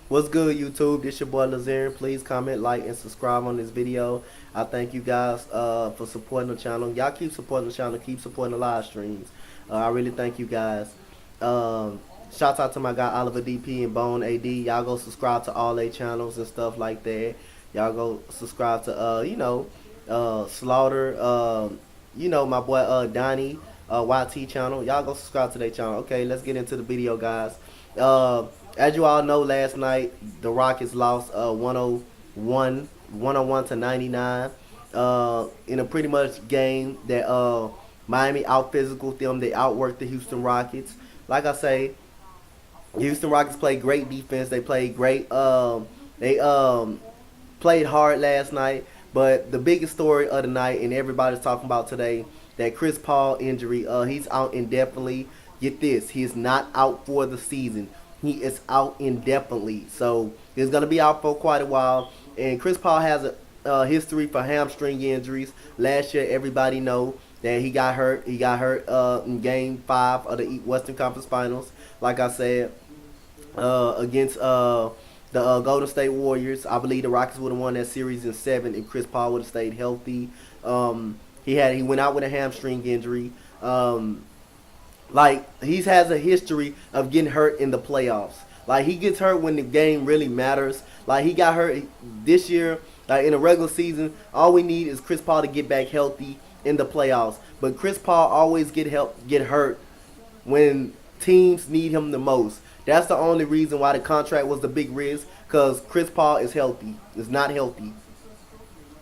What's good, YouTube? This your boy Lazarian. Please comment, like, and subscribe on this video. I thank you guys for supporting the channel. Y'all keep supporting the channel. Keep supporting the live streams. I really thank you guys. Shout out to my guy Oliver DP and Bone AD. Y'all go subscribe to all their channels and stuff like that. Y'all go subscribe to Slaughter. My boy Donnie YT channel. Y'all go subscribe to their channel. Okay, let's get into the video, guys. As you all know, last night the Rockets lost 101 to 99 in a pretty much game that Miami out physical them. They outworked the Houston Rockets. Like I say, the Houston Rockets played great defense. They played great. They played hard last night. But the biggest story of the night, and everybody's talking about today, that Chris Paul injury. He's out indefinitely. Get this, he's not out for the season. He is out indefinitely, so he's gonna be out for quite a while. And Chris Paul has a history for hamstring injuries. Last year, everybody know that he got hurt. He got hurt in Game 5 of the Western Conference Finals. Like I said, against the Golden State Warriors. I believe the Rockets would have won that series in 7 if Chris Paul would have stayed healthy. He went out with a hamstring injury. Like, he has a history of getting hurt in the playoffs. Like, he gets hurt when the game really matters. Like, he got hurt this year. In the regular season, all we need is Chris Paul to get back healthy in the playoffs. But Chris Paul always get hurt when teams need him the most. That's the only reason why the contract was the big risk, because Chris Paul is healthy. Is not healthy.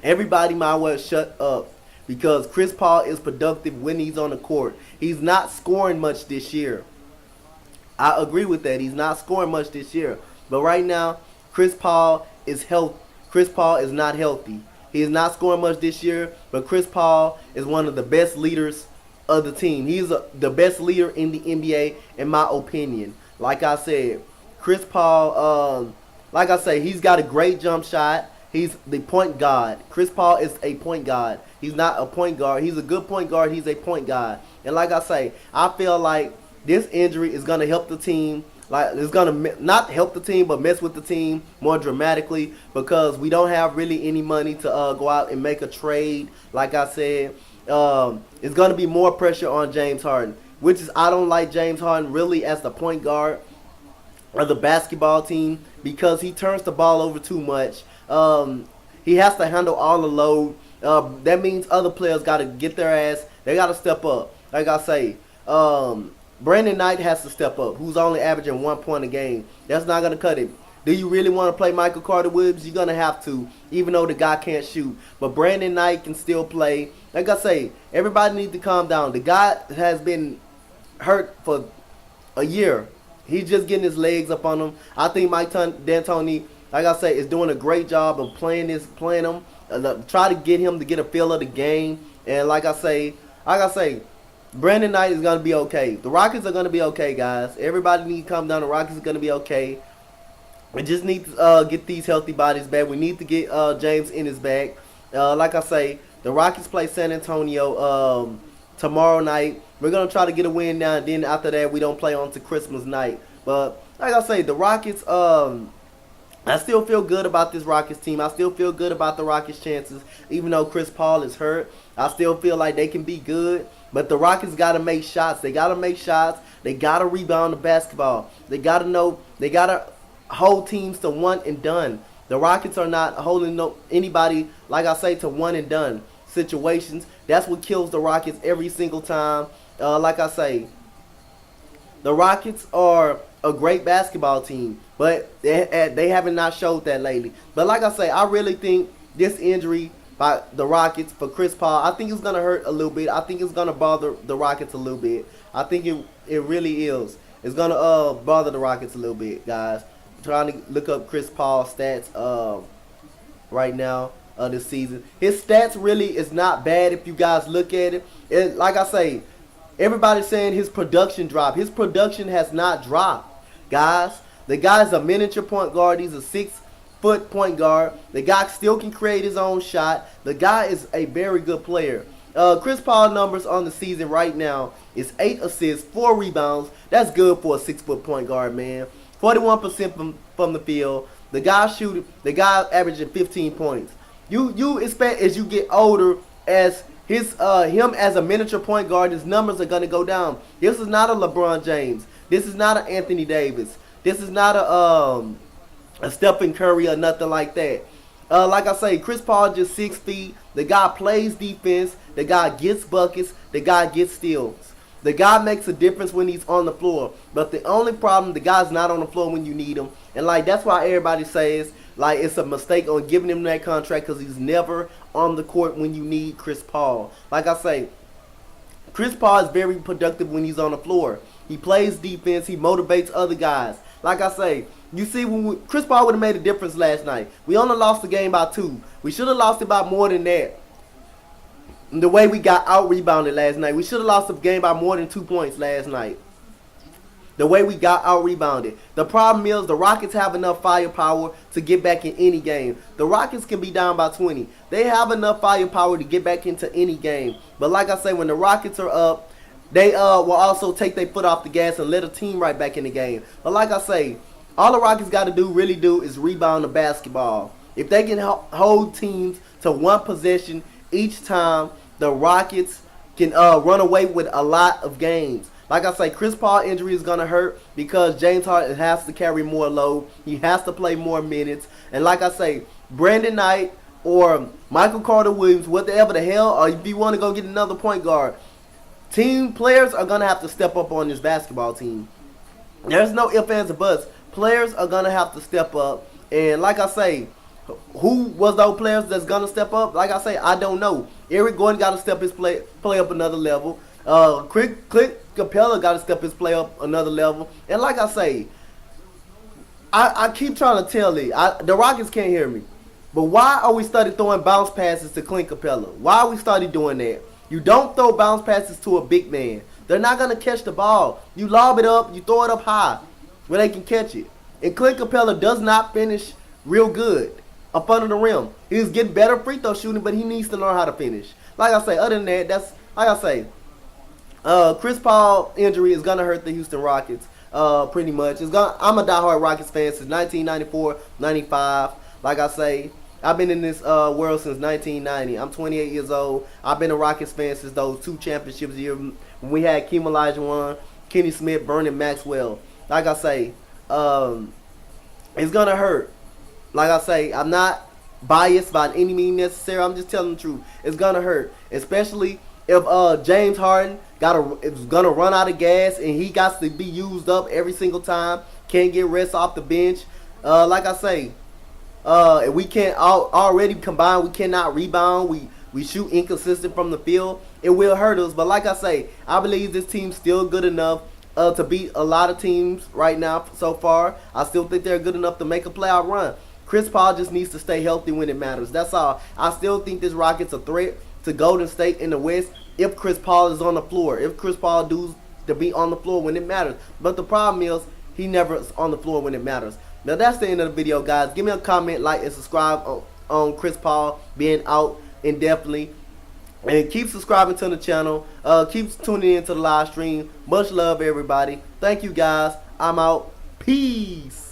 Everybody might well shut up, because Chris Paul is productive when he's on the court. He's not scoring much this year. I agree with that. He's not scoring much this year. But right now, Chris Paul is healthy. Chris Paul is not healthy. He is not scoring much this year, but Chris Paul is one of the best leaders of the team. He's the best leader in the NBA, in my opinion. Like I said, Chris Paul, like I say, he's got a great jump shot. He's the point guard. Chris Paul is a point guard. He's not a point guard. He's a good point guard. He's a point guard. And like I say, I feel like this injury is going to help the team. Like, it's going to not help the team, but mess with the team more dramatically, because we don't have really any money to go out and make a trade. Like I said, it's going to be more pressure on James Harden, which is, I don't like James Harden really as the point guard of the basketball team, because he turns the ball over too much. He has to handle all the load. That means other players got to get their ass. They got to step up. Like I say, Brandon Knight has to step up, who's only averaging 1 point a game. That's not going to cut it. Do you really want to play Michael Carter-Williams? You're going to have to, even though the guy can't shoot. But Brandon Knight can still play. Like I say, everybody needs to calm down. The guy has been hurt for a year. He's just getting his legs up on him. I think Mike D'Antoni, like I say, is doing a great job of playing him. Try to get him to get a feel of the game. And like I say, Brandon Knight is going to be okay. The Rockets are going to be okay, guys. Everybody needs to calm down. The Rockets are going to be okay. We just need to get these healthy bodies back. We need to get James Ennis back. Like I say, the Rockets play San Antonio tomorrow night. We're going to try to get a win now, and then after that, we don't play on to Christmas night. But like I say, the Rockets, I still feel good about this Rockets team. I still feel good about the Rockets' chances. Even though Chris Paul is hurt, I still feel like they can be good. But the Rockets got to make shots. They got to make shots. They got to rebound the basketball. They got to know. They got to hold teams to one and done. The Rockets are not holding anybody, like I say, to one and done situations. That's what kills the Rockets every single time. Like I say, the Rockets are a great basketball team, but they haven't not showed that lately. But like I say, I really think this injury by the Rockets for Chris Paul, I think it's going to hurt a little bit. I think it's going to bother the Rockets a little bit. I think it really is. It's going to bother the Rockets a little bit, guys. I'm trying to look up Chris Paul's stats right now this season. His stats really is not bad if you guys look at it. Like I say, everybody's saying his production dropped. His production has not dropped, guys. The guy's a miniature point guard. He's a 6-foot point guard. The guy still can create his own shot. The guy is a very good player. Chris Paul numbers on the season right now is 8 assists, 4 rebounds. That's good for a 6-foot point guard, man. 41% from the field. The guy averaging 15 points. You expect as you get older, as him as a miniature point guard, his numbers are gonna go down. This is not a LeBron James. This is not an Anthony Davis. This is not a Stephen Curry or nothing like that. Like I say, Chris Paul just 6 feet. The guy plays defense. The guy gets buckets. The guy gets steals. The guy makes a difference when he's on the floor. But the only problem, the guy's not on the floor when you need him. And like that's why everybody says like it's a mistake on giving him that contract, because he's never on the court when you need Chris Paul. Like I say, Chris Paul is very productive when he's on the floor. He plays defense. He motivates other guys. Like I say, you see, Chris Paul would have made a difference last night. We only lost the game by 2. We should have lost it by more than that. The way we got out-rebounded last night. We should have lost the game by more than 2 points last night. The way we got out-rebounded. The problem is the Rockets have enough firepower to get back in any game. The Rockets can be down by 20. They have enough firepower to get back into any game. But like I say, when the Rockets are up, they will also take their foot off the gas and let a team right back in the game. But like I say, all the Rockets got to do is rebound the basketball. If they can hold teams to one possession each time, the Rockets can run away with a lot of games. Like I say, Chris Paul injury is going to hurt because James Harden has to carry more load. He has to play more minutes. And like I say, Brandon Knight or Michael Carter Williams, whatever the hell, or if you want to go get another point guard, team players are going to have to step up on this basketball team. There's no ifs, ands, or buts. Players are going to have to step up. And like I say, who was those players that's going to step up? Like I say, I don't know. Eric Gordon got to step his play up another level. Clint Capella got to step his play up another level. And like I say, I keep trying to tell you, the Rockets can't hear me. But why are we started throwing bounce passes to Clint Capella? Why are we started doing that? You don't throw bounce passes to a big man. They're not going to catch the ball. You lob it up, you throw it up high where they can catch it. And Clint Capella does not finish real good up under the rim. He's getting better free throw shooting, but he needs to learn how to finish. Like I say, other than that, that's like I say, Chris Paul injury is going to hurt the Houston Rockets pretty much. I'm a diehard Rockets fan since 1994, 95. Like I say, I've been in this world since 1990. I'm 28 years old. I've been a Rockets fan since those 2 championships years when we had Keem Olajuwon, Kenny Smith, Vernon Maxwell. Like I say, it's going to hurt. Like I say, I'm not biased by any means necessary. I'm just telling the truth. It's going to hurt. Especially if James Harden is going to run out of gas and he got to be used up every single time. Can't get rest off the bench. Like I say, we can't already combine. We cannot rebound. We shoot inconsistent from the field. It will hurt us. But like I say, I believe this team's still good enough to beat a lot of teams right now so far. I still think they're good enough to make a playoff run. Chris Paul just needs to stay healthy when it matters. That's all. I still think this Rockets a threat to Golden State in the West if Chris Paul is on the floor. If Chris Paul does to be on the floor when it matters. But the problem is he never is on the floor when it matters. Now that's the end of the video, guys. Give me a comment, like, and subscribe on Chris Paul being out indefinitely. And keep subscribing to the channel. Keep tuning in to the live stream. Much love, everybody. Thank you, guys. I'm out. Peace.